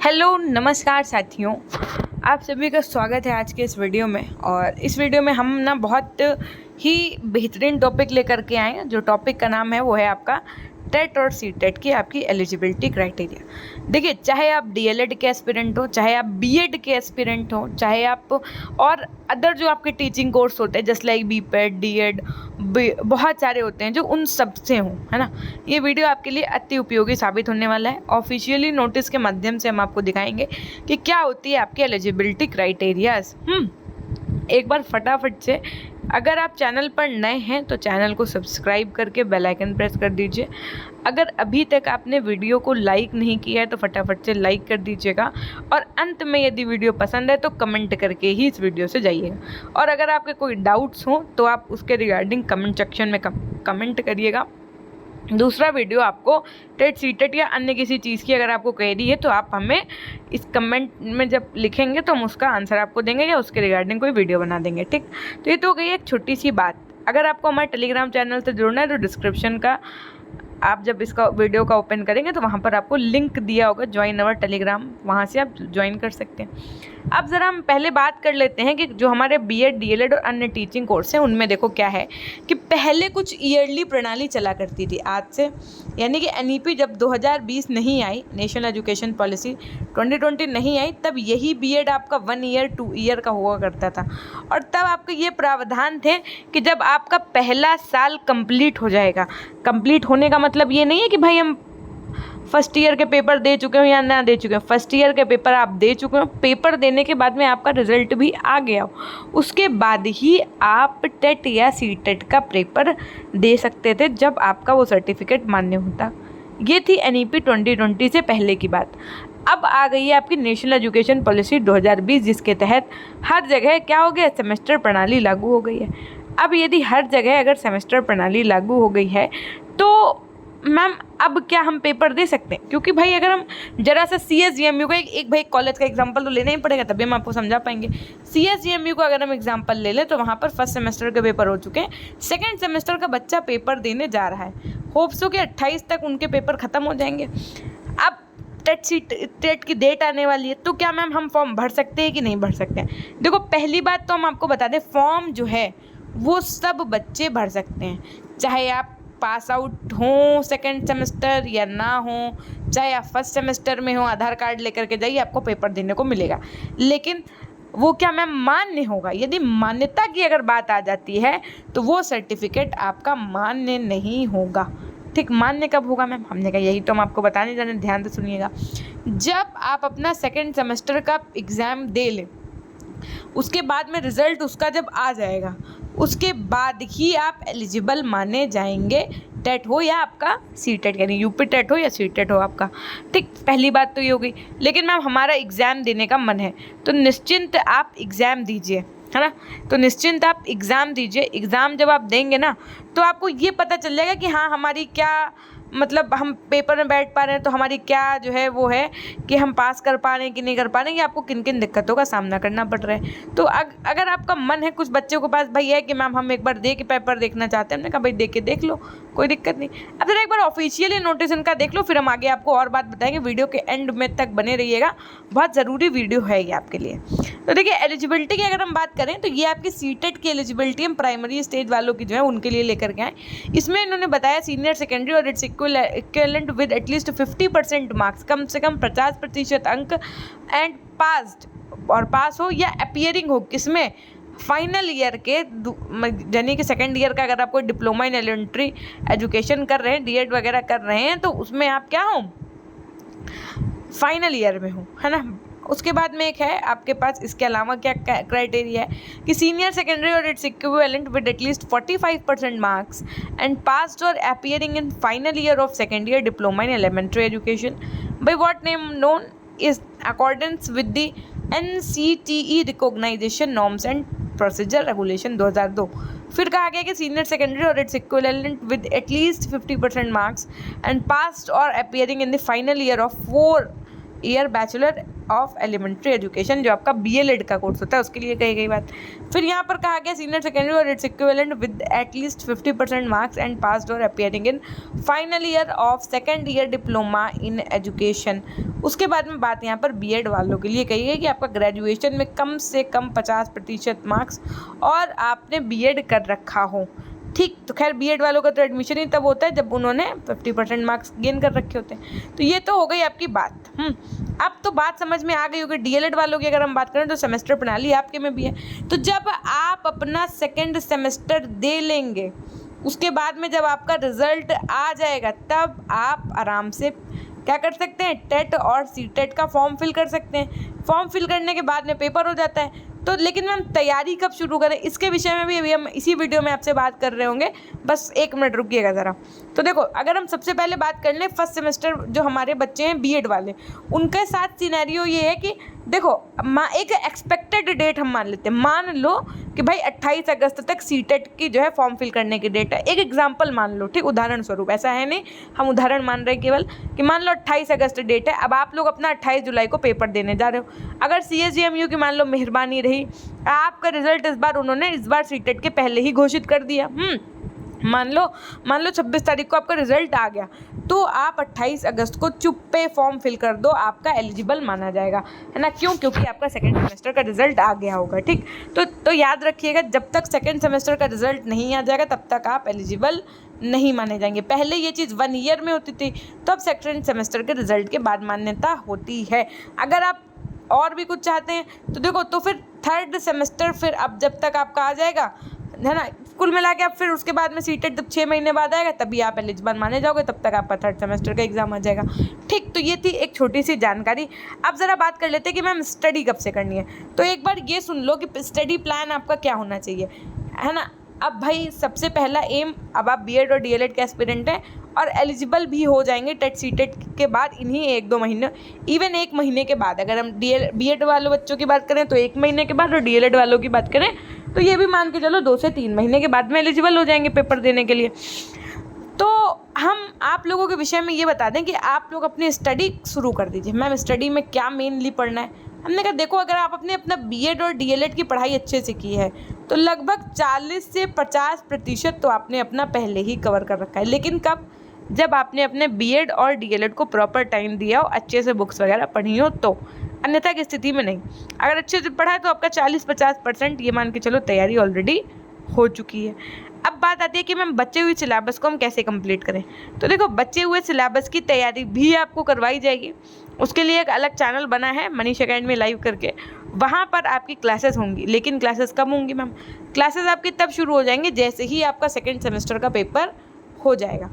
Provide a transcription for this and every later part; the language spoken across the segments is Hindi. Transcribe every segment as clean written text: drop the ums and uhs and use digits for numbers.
हेलो नमस्कार साथियों, आप सभी का स्वागत है आज के इस वीडियो में। और इस वीडियो में हम ना बहुत ही बेहतरीन टॉपिक लेकर के आए हैं। जो टॉपिक का नाम है वो है आपका टेट और सी टेट की आपकी एलिजिबिलिटी क्राइटेरिया। देखिए, चाहे आप डीएलएड के एस्पिरेंट हो, चाहे आप बीएड के एस्पिरेंट हो, चाहे आप और अदर जो आपके टीचिंग कोर्स होते हैं जस्ट लाइक बीपेड, डीएड, बहुत सारे होते हैं जो उन सब से हों, है ना। ये वीडियो आपके लिए अति उपयोगी साबित होने वाला है। ऑफिशियली नोटिस के माध्यम से हम आपको दिखाएंगे कि क्या होती है आपकी एलिजिबिलिटी क्राइटेरियाज। एक बार फटाफट से, अगर आप चैनल पर नए हैं तो चैनल को सब्सक्राइब करके बेल आइकन प्रेस कर दीजिए। अगर अभी तक आपने वीडियो को लाइक नहीं किया है तो फटाफट से लाइक कर दीजिएगा। और अंत में यदि वीडियो पसंद है तो कमेंट करके ही इस वीडियो से जाइएगा। और अगर आपके कोई डाउट्स हो तो आप उसके रिगार्डिंग कमेंट सेक्शन में कमेंट करिएगा। दूसरा वीडियो आपको टेट सीटेट या अन्य किसी चीज़ की अगर आपको क्वेरी है तो आप हमें इस कमेंट में जब लिखेंगे तो हम उसका आंसर आपको देंगे या उसके रिगार्डिंग कोई वीडियो बना देंगे, ठीक। तो ये तो हो गई एक छोटी सी बात। अगर आपको हमारे टेलीग्राम चैनल से जुड़ना है तो डिस्क्रिप्शन का आप जब इसका वीडियो का ओपन करेंगे तो वहाँ पर आपको लिंक दिया होगा ज्वाइन अवर टेलीग्राम, वहाँ से आप ज्वाइन कर सकते हैं। अब ज़रा हम पहले बात कर लेते हैं कि जो हमारे बीएड, डीएलएड और अन्य टीचिंग कोर्स हैं उनमें देखो क्या है कि पहले कुछ ईयरली प्रणाली चला करती थी आज से, यानी कि एनईपी जब 2020 नहीं आई, नेशनल एजुकेशन पॉलिसी 2020 नहीं आई, तब यही बीएड आपका 1 ईयर 2 ईयर का हुआ करता था। और तब आपके ये प्रावधान थे कि जब आपका पहला साल कंप्लीट हो जाएगा, कंप्लीट होने का मतलब ये नहीं है कि भाई हम फर्स्ट ईयर के पेपर दे चुके हो या ना दे चुके हो। फर्स्ट ईयर के पेपर आप दे चुके हो, पेपर देने के बाद में आपका रिजल्ट भी आ गया हो, उसके बाद ही आप टेट या सी टेट का पेपर दे सकते थे जब आपका वो सर्टिफिकेट मान्य होता। ये थी एनईपी 2020 से पहले की बात। अब आ गई है आपकी नेशनल एजुकेशन पॉलिसी 2020, जिसके तहत हर जगह क्या हो गया, सेमेस्टर प्रणाली लागू हो गई है। अब यदि हर जगह अगर सेमेस्टर प्रणाली लागू हो गई है तो मैम अब क्या हम पेपर दे सकते हैं? क्योंकि भाई अगर हम जरा सा CSGMU का एक भाई कॉलेज का एग्जांपल तो लेना ही पड़ेगा, तभी हम आपको समझा पाएंगे। CSGMU का अगर हम एग्जांपल ले लें तो वहाँ पर फर्स्ट सेमेस्टर के पेपर हो चुके हैं, सेकेंड सेमेस्टर का बच्चा पेपर देने जा रहा है। होप्स हो कि 28 तक उनके पेपर ख़त्म हो जाएंगे। अब टेट की डेट आने वाली है, तो क्या मैम हम फॉर्म भर सकते हैं कि नहीं भर सकते हैं? देखो, पहली बात तो हम आपको बता दें, फॉर्म जो है वो सब बच्चे भर सकते हैं, चाहे आप पास आउट हो सेकेंड सेमेस्टर या ना हो, चाहे आप फर्स्ट सेमेस्टर में हो, आधार कार्ड लेकर के जाइए, आपको पेपर देने को मिलेगा। लेकिन वो क्या मैम मान्य होगा? यदि मान्यता की अगर बात आ जाती है तो वो सर्टिफिकेट आपका मान्य नहीं होगा, ठीक। मान्य कब होगा मैम? हमने कहा यही तो हम आपको बताने जा रहे हैं, ध्यान से सुनिएगा। जब आप अपना सेकेंड सेमेस्टर का एग्ज़ाम दे लें, उसके बाद में रिज़ल्ट उसका जब आ जाएगा, उसके बाद ही आप एलिजिबल माने जाएंगे, टेट हो या आपका सी टेट, यानी यूपी टेट हो या सी टेट हो आपका, ठीक। पहली बात तो ये हो गई। लेकिन मैम हमारा एग्ज़ाम देने का मन है तो निश्चिंत आप एग्ज़ाम दीजिए, है ना। तो निश्चिंत आप एग्ज़ाम दीजिए। एग्ज़ाम जब आप देंगे ना तो आपको ये पता चल जाएगा कि हाँ हमारी क्या, मतलब हम पेपर में बैठ पा रहे हैं तो हमारी क्या जो है वो है कि हम पास कर पा रहे हैं कि नहीं कर पा रहे हैं, या आपको किन किन दिक्कतों का सामना करना पड़ रहा है। तो अगर आपका मन है, कुछ बच्चों के पास भाई है कि मैम हम एक बार दे के पेपर देखना चाहते हैं, हमने कहा भाई दे के देख लो, कोई दिक्कत नहीं। अब जरा एक बार ऑफिशियली नोटिस इनका देख लो, फिर हम आगे आपको और बात बताएंगे। वीडियो के एंड में तक बने रहिएगा, बहुत ज़रूरी वीडियो है ये आपके लिए। तो देखिए, एलिजिबिलिटी की अगर हम बात करें तो ये आपकी सी टेट की एलिजिबिलिटी हम प्राइमरी स्टेज वालों की जो है उनके लिए लेकर के आए। इसमें इन्होंने बताया सीनियर सेकेंडरी और it's equivalent with at least 50% marks, कम से कम 50% अंक, एंड पास्ड, और पास हो या अपीयरिंग हो किसमें, फाइनल ईयर के, यानी कि सेकेंड ईयर का अगर आप कोई डिप्लोमा इन एलिमेंट्री एजुकेशन कर रहे हैं, डीएड वगैरह कर रहे हैं, तो उसमें आप क्या हो, फाइनल ईयर में हो, है ना। उसके बाद में एक है आपके पास, इसके अलावा क्या क्राइटेरिया है कि सीनियर सेकेंडरी और it's equivalent with at least 45% marks and passed और appearing in final year of second year diploma in elementary education by what name known is accordance with the NCTE recognisation norms and procedure regulation 2002। फिर कहा गया कि सीनियर सेकेंडरी और it's equivalent with at least 50% marks and passed और appearing in the final year of 4 year bachelor of elementary education, जो आपका BLED का कोर्स होता है, उसके लिए कही गई बात। फिर यहाँ पर कहा गया सीनियर सेकेंडरी और it's equivalent with at least 50% marks and passed और appearing in final year of second year diploma in education. उसके बाद में बात यहाँ पर B.Ed वालों के लिए कही गई कि आपका ग्रेजुएशन में कम से कम 50% मार्क्स और आपने B.Ed कर रखा हो। ठीक, तो खैर B.Ed वालों का तो एडमिशन ही तब होता है जब उन्होंने 50% मार्क्स गेन कर रखे होते हैं। तो ये तो हो गई आपकी बात। अब तो बात समझ में आ गई होगी। DLED वालों की अगर हम बात करें तो सेमेस्टर प्रणाली आपके में भी है। तो जब आप अपना सेकेंड सेमेस्टर दे लेंगे, उसके बाद में जब आपका रिजल्ट आ जाएगा, तब आप आराम से क्या कर सकते हैं, टेट और CTET का फॉर्म फिल कर सकते हैं। फॉर्म फिल करने के बाद में पेपर हो जाता है। तो लेकिन मैम तैयारी कब शुरू करें, इसके विषय में भी अभी हम इसी वीडियो में आपसे बात कर रहे होंगे। बस 1 मिनट रुकिएगा ज़रा। तो देखो, अगर हम सबसे पहले बात कर लें फर्स्ट सेमेस्टर जो हमारे बच्चे हैं B.Ed वाले, उनके साथ सिनेरियो ये है कि देखो, एक एक्सपेक्टेड डेट हम मान लेते हैं। मान लो कि भाई 28 अगस्त तक CTET की जो है फॉर्म फिल करने की डेट है। एक एग्जाम्पल मान लो, ठीक, उदाहरण स्वरूप, ऐसा है नहीं, हम उदाहरण मान रहे हैं केवल कि मान लो 28 अगस्त डेट है। अब आप लोग अपना 28 जुलाई को पेपर देने जा रहे हो। अगर CSGMU की मान लो मेहरबानी रही, आपका रिजल्ट इस बार CTET के पहले ही घोषित कर दिया। मान लो 26 तारीख को आपका रिजल्ट आ गया, तो आप 28 अगस्त को चुप्पे फॉर्म फिल कर दो, आपका एलिजिबल माना जाएगा, है ना। क्यों? क्योंकि आपका सेकेंड सेमेस्टर का रिजल्ट आ गया होगा। ठीक, तो याद रखिएगा, जब तक सेकेंड सेमेस्टर का रिजल्ट नहीं आ जाएगा तब तक आप एलिजिबल नहीं माने जाएंगे। पहले ये चीज़ 1 ईयर में होती थी, तो अब सेकेंड सेमेस्टर के रिजल्ट के बाद मान्यता होती है। अगर आप और भी कुछ चाहते हैं तो देखो, तो फिर थर्ड सेमेस्टर फिर अब जब तक आपका आ जाएगा, है ना, कुल मिला के अब फिर उसके बाद में CTET जब 6 महीने बाद आएगा तभी आप एलिजिबल माने जाओगे, तब तक आपका थर्ड सेमेस्टर का एग्जाम आ जाएगा। ठीक, तो ये थी एक छोटी सी जानकारी। अब ज़रा बात कर लेते हैं कि मैम स्टडी कब से करनी है। तो एक बार ये सुन लो कि स्टडी प्लान आपका क्या होना चाहिए, है ना। अब भाई सबसे पहला एम, अब आप B.Ed और DLED के एस्पिरेंट हैं और एलिजिबल भी हो जाएंगे टेट CTET के बाद इन्हीं 1-2 महीने, इवन 1 महीने के बाद। अगर हम B.Ed वाले बच्चों की बात करें तो 1 महीने के बाद, और DLED वालों की बात करें तो ये भी मान के चलो 2 से 3 महीने के बाद में एलिजिबल हो जाएंगे पेपर देने के लिए। तो हम आप लोगों के विषय में ये बता दें कि आप लोग अपनी स्टडी शुरू कर दीजिए। मैम स्टडी में क्या मेनली पढ़ना है? हमने कहा देखो, अगर आप अपना B.Ed और DLED की पढ़ाई अच्छे से की है तो लगभग 40 से 50% तो आपने अपना पहले ही कवर कर रखा है। लेकिन कब? जब आपने अपने B.Ed और DLED को प्रॉपर टाइम दिया हो, अच्छे से बुक्स वगैरह पढ़ी हो तो, अन्यथा की स्थिति में नहीं। अगर अच्छे से पढ़ा है तो आपका 40-50% ये मान के चलो तैयारी ऑलरेडी हो चुकी है। अब बात आती है कि मैम बचे हुए सिलेबस को हम कैसे कंप्लीट करें। तो देखो, बचे हुए सिलेबस की तैयारी भी आपको करवाई जाएगी। उसके लिए एक अलग चैनल बना है मनीष एकेडमी लाइव करके, वहाँ पर आपकी क्लासेस होंगी। लेकिन क्लासेस कब होंगी मैम? क्लासेस आपकी तब शुरू हो जाएंगी जैसे ही आपका सेकेंड सेमेस्टर का पेपर हो जाएगा।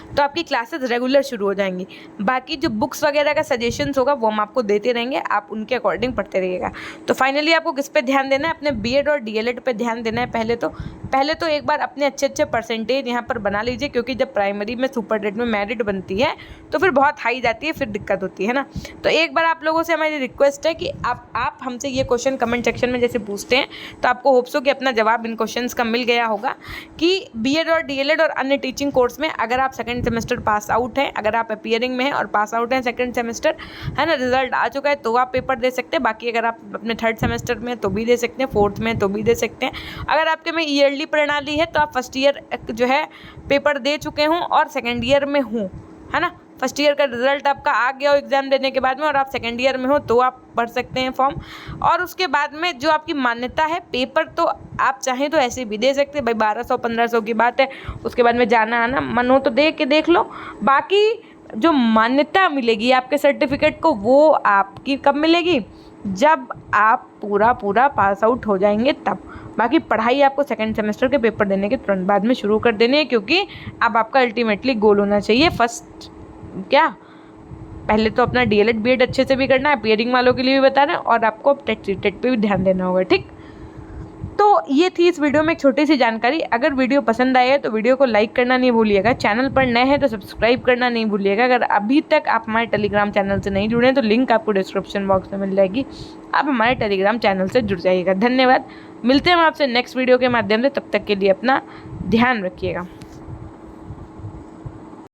तो आपकी क्लासेस रेगुलर शुरू हो जाएंगी। बाकी जो बुक्स वगैरह का सजेशंस होगा वो हम आपको देते रहेंगे, आप उनके अकॉर्डिंग पढ़ते रहिएगा। तो फाइनली आपको किस पे ध्यान देना है? अपने B.Ed और DLED पे ध्यान देना है। पहले तो एक बार अपने अच्छे परसेंटेज यहाँ पर बना लीजिए, क्योंकि जब प्राइमरी में सुपर में मेरिट बनती है तो फिर बहुत हाई जाती है, फिर दिक्कत होती है ना। तो एक बार आप लोगों से हमारी रिक्वेस्ट है कि आप हमसे ये क्वेश्चन कमेंट सेक्शन में जैसे पूछते हैं, तो आपको होप्स हो कि अपना जवाब इन क्वेश्चंस का मिल गया होगा कि B.Ed और DLED और अन्य टीचिंग कोर्स में अगर आप सेकेंड सेमेस्टर पास आउट हैं, अगर आप अपीयरिंग में हैं और पास आउट हैं सेकेंड सेमेस्टर, है ना, रिजल्ट आ चुका है तो आप पेपर दे सकते हैं। बाकी अगर आप अपने थर्ड सेमेस्टर में तो भी दे सकते हैं, फोर्थ में तो भी दे सकते हैं। अगर आपके में ईयरली प्रणाली है तो आप फर्स्ट ईयर जो है पेपर दे चुके हों और सेकेंड ईयर में हों, है ना, फर्स्ट ईयर का रिजल्ट आपका आ गया हो एग्जाम देने के बाद में और आप सेकेंड ईयर में हो तो आप भर सकते हैं फॉर्म। और उसके बाद में जो आपकी मान्यता है, पेपर तो आप चाहें तो ऐसे भी दे सकते हैं भाई, 1200-1500 की बात है। उसके बाद में जाना आना मन हो तो देख लो। बाकी जो मान्यता मिलेगी आपके सर्टिफिकेट को, वो आपकी कब मिलेगी? जब आप पूरा पास आउट हो जाएंगे तब। बाकी पढ़ाई आपको सेकेंड सेमेस्टर के पेपर देने के तुरंत बाद में शुरू कर देनी है, क्योंकि अब आपका अल्टीमेटली गोल होना चाहिए फर्स्ट क्या, पहले तो अपना DLED B.Ed अच्छे से भी करना है, अपीयरिंग वालों के लिए भी बता रहे हैं, और आपको टेट पे भी ध्यान देना होगा। ठीक, तो ये थी इस वीडियो में एक छोटी सी जानकारी। अगर वीडियो पसंद आए तो वीडियो को लाइक करना नहीं भूलिएगा, चैनल पर नए हैं तो सब्सक्राइब करना नहीं भूलिएगा। अगर अभी तक आप हमारे टेलीग्राम चैनल से नहीं जुड़े हैं तो लिंक आपको डिस्क्रिप्शन बॉक्स में मिल जाएगी, आप हमारे टेलीग्राम चैनल से जुड़ जाइएगा। धन्यवाद, मिलते हैं हम आपसे नेक्स्ट वीडियो के माध्यम से, तब तक के लिए अपना ध्यान रखिएगा।